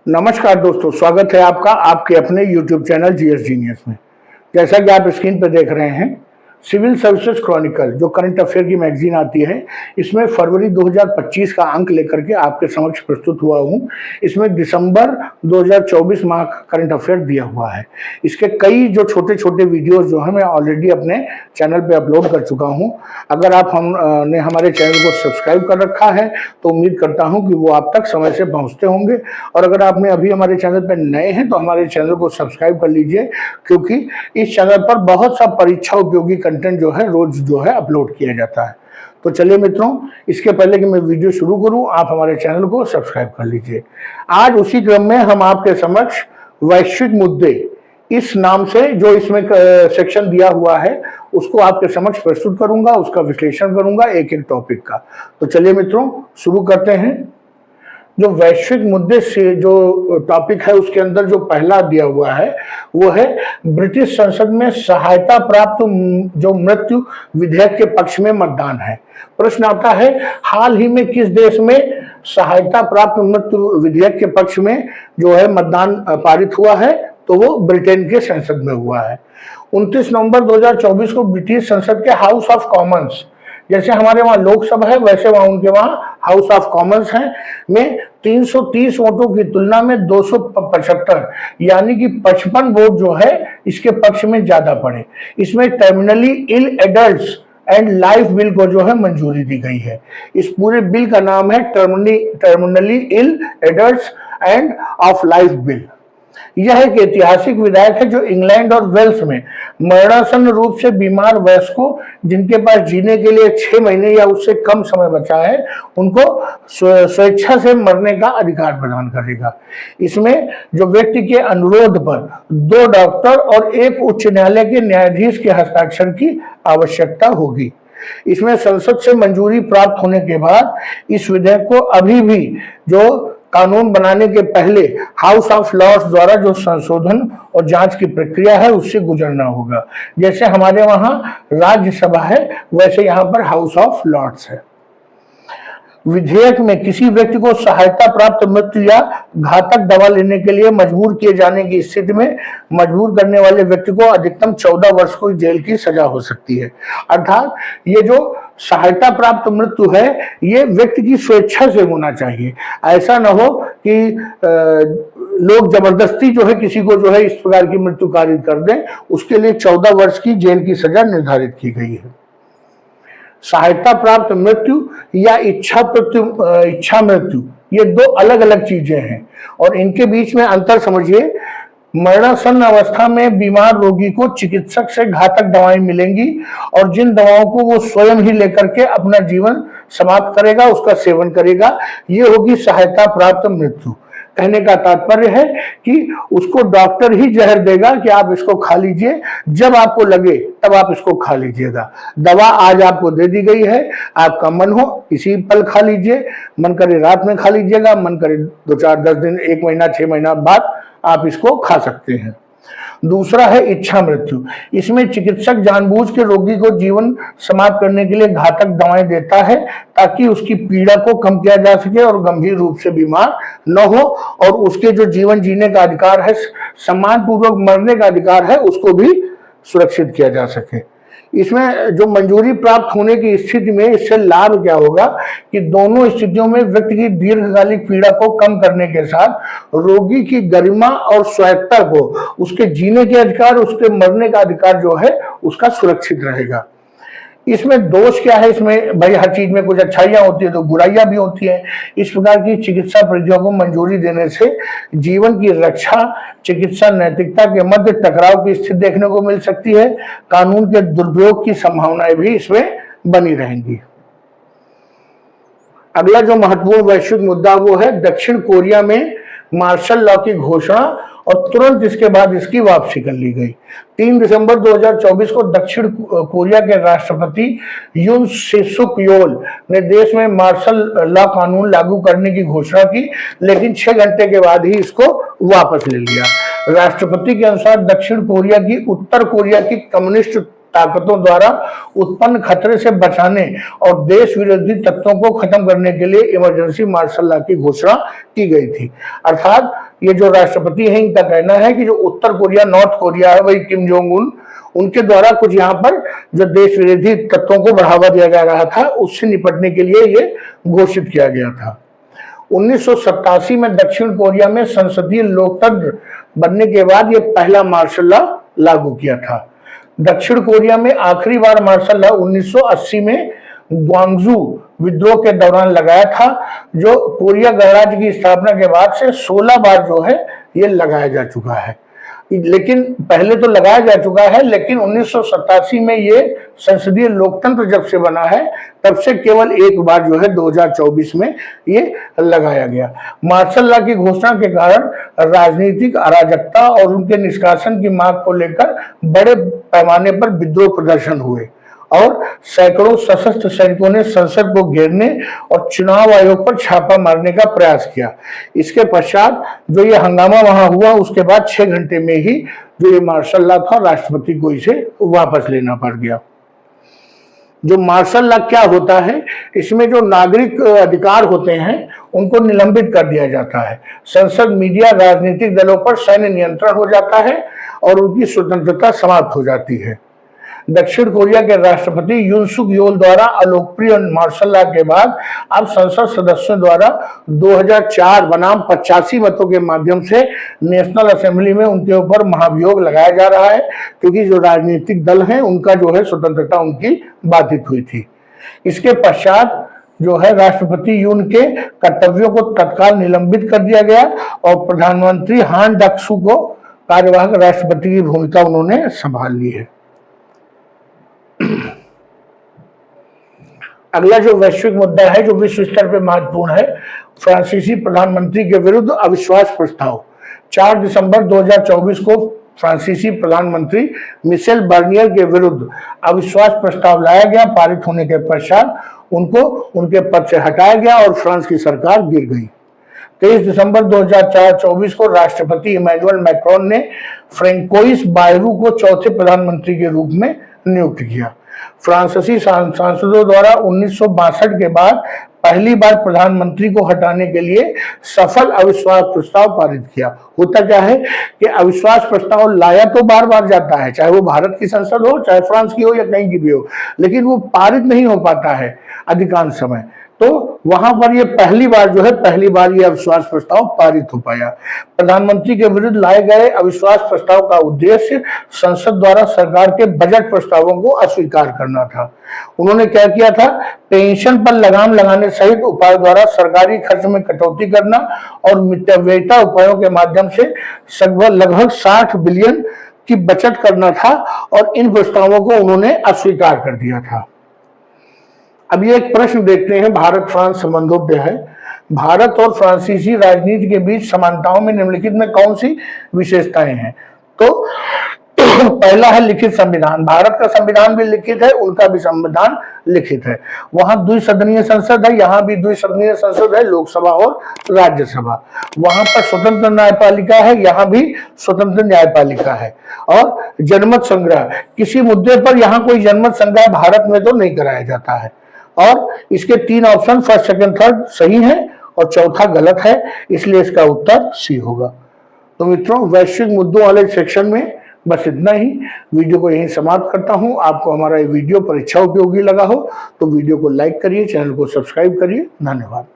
नमस्कार दोस्तों, स्वागत है आपका आपके अपने YouTube चैनल जीएस जीनियस में। जैसा कि आप स्क्रीन पर देख रहे हैं, सिविल सर्विसेज क्रॉनिकल जो करंट अफेयर की मैगजीन आती है, इसमें फरवरी 2025 का अंक लेकर के आपके समक्ष प्रस्तुत हुआ हूं। इसमें दिसंबर 2024 माह का करंट अफेयर दिया हुआ है। इसके कई जो छोटे छोटे वीडियोस जो है मैं ऑलरेडी अपने चैनल पे अपलोड कर चुका हूं। अगर आप हमने हमारे चैनल को सब्सक्राइब कर रखा है तो उम्मीद करता हूं कि वो आप तक समय से पहुंचते होंगे, और अगर आपने अभी हमारे चैनल पर नए हैं तो हमारे चैनल को सब्सक्राइब कर लीजिए, क्योंकि इस चैनल पर बहुत सा परीक्षा उपयोगी कंटेंट जो है रोज जो है अपलोड किया जाता है। तो चलिए मित्रों, इसके पहले कि मैं वीडियो शुरू करूं, आप हमारे चैनल को सब्सक्राइब कर लीजिए। आज उसी क्रम में हम आपके समक्ष वैश्विक मुद्दे इस नाम से जो इसमें सेक्शन दिया हुआ है उसको आपके समक्ष प्रस्तुत करूंगा, उसका विश्लेषण करूंगा एक एक टॉपिक का। तो चलिए मित्रों, शुरू करते हैं। जो वैश्विक मुद्दे से जो टॉपिक है उसके अंदर जो पहला दिया हुआ है वो है ब्रिटिश संसद में सहायता प्राप्त जो मृत्यु विधेयक के पक्ष में मतदान है। प्रश्न आता है, हाल ही में किस देश में सहायता प्राप्त मृत्यु विधेयक के पक्ष में जो है मतदान पारित हुआ है? तो वो ब्रिटेन के संसद में हुआ है। 29 नवंबर 2024 को ब्रिटिश संसद के हाउस ऑफ कॉमन्स, जैसे हमारे वहां लोकसभा है वैसे वहां उनके वहां हाउस ऑफ कॉमन्स है, में 330 वोटों की तुलना में 275 यानी कि 55 वोट जो है इसके पक्ष में ज्यादा पड़े। इसमें terminally ill adults end life bill को जो है मंजूरी दी गई है। इस पूरे बिल का नाम है terminally ill adults end of life bill. यह एक ऐतिहासिक विधेयक है जो इंग्लैंड और वेल्स में मरणासन्न रूप से बीमार वयस्कों जिनके पास जीने के लिए 6 महीने या उससे कम समय बचा है उनको स्वेच्छा से मरने का अधिकार प्रदान करेगा। इसमें जो व्यक्ति के अनुरोध पर 2 डॉक्टर और 1 उच्च न्यायालय के न्यायाधीश के हस्ताक्षर की आवश्यकता होगी। इसमें संसद से मंजूरी प्राप्त होने के बाद इस विधेयक को अभी भी जो कानून बनाने के पहले हाउस ऑफ लॉर्ड्स द्वारा जो संशोधन और जांच की प्रक्रिया है उससे गुजरना होगा। जैसे हमारे वहां राज्यसभा है वैसे यहाँ पर हाउस ऑफ लॉर्ड्स है। विधेयक में किसी व्यक्ति को सहायता प्राप्त मृत्यु या घातक दवा लेने के लिए मजबूर किए जाने की स्थिति में मजबूर करने वाले व्यक्ति को अधिकतम 14 वर्ष को जेल की सजा हो सकती है। अर्थात ये जो सहायता प्राप्त मृत्यु है ये व्यक्ति की स्वेच्छा से होना चाहिए। ऐसा न हो कि लोग जबरदस्ती जो है किसी को जो है इस प्रकार की मृत्यु कारित कर दें। उसके लिए 14 वर्ष की जेल की सजा निर्धारित की गई है। सहायता प्राप्त मृत्यु या इच्छा मृत्यु ये 2 अलग अलग चीजें हैं और इनके बीच में अंतर समझिए। मरणासन्न अवस्था में बीमार रोगी को चिकित्सक से घातक दवाएं मिलेंगी और जिन दवाओं को वो स्वयं ही लेकर के अपना जीवन समाप्त करेगा, उसका सेवन करेगा, ये होगी सहायता प्राप्त मृत्यु। कहने का तात्पर्य है कि उसको डॉक्टर ही जहर देगा कि आप इसको खा लीजिए, जब आपको लगे तब आप इसको खा लीजिएगा। दवा आज आपको दे दी गई है, आपका मन हो इसी पल खा लीजिए, मन करे रात में खा लीजिएगा, मन करे 2, 4, 10 दिन, 1 महीना, 6 महीना बाद आप इसको खा सकते हैं। दूसरा है इच्छा मृत्यु। इसमें चिकित्सक जानबूझ के रोगी को जीवन समाप्त करने के लिए घातक दवाएं देता है ताकि उसकी पीड़ा को कम किया जा सके और गंभीर रूप से बीमार न हो, और उसके जो जीवन जीने का अधिकार है, सम्मान पूर्वक मरने का अधिकार है, उसको भी सुरक्षित किया जा सके। इसमें जो मंजूरी प्राप्त होने की स्थिति में इससे लाभ क्या होगा कि दोनों स्थितियों में व्यक्ति की दीर्घकालिक पीड़ा को कम करने के साथ रोगी की गरिमा और स्वायत्तता को, उसके जीने के अधिकार, उसके मरने का अधिकार जो है उसका सुरक्षित रहेगा। इसमें दोष क्या है? इसमें भाई हर चीज में कुछ अच्छाइयां होती है तो बुराइयां भी होती है। इस प्रकार की चिकित्सा प्रक्रिया को मंजूरी देने से जीवन की रक्षा, चिकित्सा नैतिकता के मध्य टकराव की स्थिति देखने को मिल सकती है। कानून के दुरुपयोग की संभावनाएं भी इसमें बनी रहेंगी। अगला जो महत्वपूर्ण वैश्विक मुद्दा वो है दक्षिण कोरिया में मार्शल लॉ की घोषणा और तुरंत इसके बाद इसकी वापसी कर ली गई। 3 दिसंबर 2024 को दक्षिण कोरिया के राष्ट्रपति यून सेसुक योल ने देश में मार्शल लॉ कानून लागू करने की घोषणा की, लेकिन 6 घंटे के बाद ही इसको वापस ले लिया। राष्ट्रपति के अनुसार दक्षिण कोरिया की उत्तर कोरिया की कम्युनिस्ट ताकतों द्वारा उत्पन्न खतरे से बचाने और देश विरोधी तत्वों को खत्म करने के लिए इमरजेंसी मार्शल लॉ की घोषणा की गई थी। अर्थात ये जो राष्ट्रपति है, इनका कहना है कि जो उत्तर कोरिया, नॉर्थ कोरिया है, वही किम जोंग उन, उनके द्वारा कुछ यहाँ पर जो देश विरोधी तत्वों को बढ़ावा दिया जा रहा था, उससे निपटने के लिए ये घोषित किया गया था। 1987 में दक्षिण कोरिया में संसदीय लोकतंत्र बनने के बाद ये पहला मार्शल लॉ लागू किया था। दक्षिण कोरिया में आखिरी बार मार्शल लॉ 1980 में ग्वांगजू विद्रोह के दौरान लगाया था, जो कोरिया गणराज्य की स्थापना के बाद से 16 बार जो है ये लगाया जा चुका है। लेकिन पहले तो लगाया जा चुका है, लेकिन 1987 में ये संसदीय लोकतंत्र जब से बना है तब से केवल एक बार जो है 2024 में ये लगाया गया। मार्शल लॉ की घोषणा के कारण राजनीतिक अराजकता और उनके निष्कासन की मांग को लेकर बड़े पैमाने पर विद्रोह प्रदर्शन हुए और सैकड़ों सशस्त्र सैनिकों ने संसद को घेरने और चुनाव आयोग पर छापा मारने का प्रयास किया। इसके पश्चात जो ये हंगामा वहां हुआ, उसके बाद 6 घंटे में ही जो ये मार्शल लॉ था, राष्ट्रपति को इसे वापस लेना पड़ गया। जो मार्शल लॉ क्या होता है, इसमें जो नागरिक अधिकार होते हैं उनको निलंबित कर दिया जाता है। संसद, मीडिया, राजनीतिक दलों पर सैन्य नियंत्रण हो जाता है और उनकी स्वतंत्रता समाप्त हो जाती है। दक्षिण कोरिया के राष्ट्रपति यून सुक योल द्वारा अलोकप्रिय मार्शल लॉ के बाद अब संसद सदस्यों द्वारा 2004 बनाम 85 मतों के माध्यम से नेशनल असेंबली में उनके ऊपर महाभियोग लगाया जा रहा है, क्योंकि जो राजनीतिक दल हैं उनका जो है स्वतंत्रता उनकी बाधित हुई थी। इसके पश्चात जो है राष्ट्रपति यून के कर्तव्यों को तत्काल निलंबित कर दिया गया और प्रधानमंत्री हान डक-सू को कार्यवाहक राष्ट्रपति की भूमिका उन्होंने संभाल ली है। अगला जो वैश्विक मुद्दा है, जो विश्व स्तर पर महत्वपूर्ण है, फ्रांसीसी प्रधानमंत्री के विरुद्ध अविश्वास प्रस्ताव। 4 दिसंबर 2024 को फ्रांसीसी प्रधानमंत्री मिशेल बार्नियर के विरुद्ध अविश्वास प्रस्ताव लाया गया। पारित होने के पश्चात उनको उनके पद से हटाया गया और फ्रांस की सरकार गिर गई। 23 दिसंबर 2024 को राष्ट्रपति इमैनुअल मैक्रोन ने फ्रेंकोइस बायरू को चौथे प्रधानमंत्री के रूप में नियुक्त किया। फ्रांसीसी सांसदों द्वारा 1962 के बाद पहली बार प्रधानमंत्री को हटाने के लिए सफल अविश्वास प्रस्ताव पारित किया। होता क्या है कि अविश्वास प्रस्ताव लाया तो बार बार जाता है, चाहे वो भारत की संसद हो, चाहे फ्रांस की हो या कहीं की भी हो, लेकिन वो पारित नहीं हो पाता है अधिकांश समय। तो वहां पर ये पहली बार ये अविश्वास प्रस्ताव पारित हो पाया। प्रधानमंत्री के विरुद्ध लाए गए अविश्वास प्रस्ताव का उद्देश्य संसद द्वारा सरकार के बजट प्रस्तावों को अस्वीकार करना था। उन्होंने क्या किया था, पेंशन पर लगाम लगाने सहित उपायों द्वारा सरकारी खर्च में कटौती करना और मितव्ययिता उपायों के माध्यम से लगभग 60 बिलियन की बचत करना था और इन प्रस्तावों को उन्होंने अस्वीकार कर दिया था। अब ये एक प्रश्न देखते हैं, भारत फ्रांस संबंधों पे है। भारत और फ्रांसीसी राजनीति के बीच समानताओं में निम्नलिखित में कौन सी विशेषताएं हैं? तो पहला है लिखित संविधान। भारत का संविधान भी लिखित है, उनका भी संविधान लिखित है। वहां द्विसदनीय संसद है, यहाँ भी द्विसदनीय संसद है, लोकसभा और राज्यसभा। वहां पर स्वतंत्र न्यायपालिका है, यहाँ भी स्वतंत्र न्यायपालिका है। और जनमत संग्रह, किसी मुद्दे पर यहाँ कोई जनमत संग्रह भारत में तो नहीं कराया जाता है। और इसके 3 ऑप्शन फर्स्ट, सेकंड, थर्ड सही है और चौथा गलत है, इसलिए इसका उत्तर सी होगा। तो मित्रों, वैश्विक मुद्दों वाले सेक्शन में बस इतना ही। वीडियो को यहीं समाप्त करता हूं। आपको हमारा ये वीडियो परीक्षा उपयोगी लगा हो तो वीडियो को लाइक करिए, चैनल को सब्सक्राइब करिए। धन्यवाद।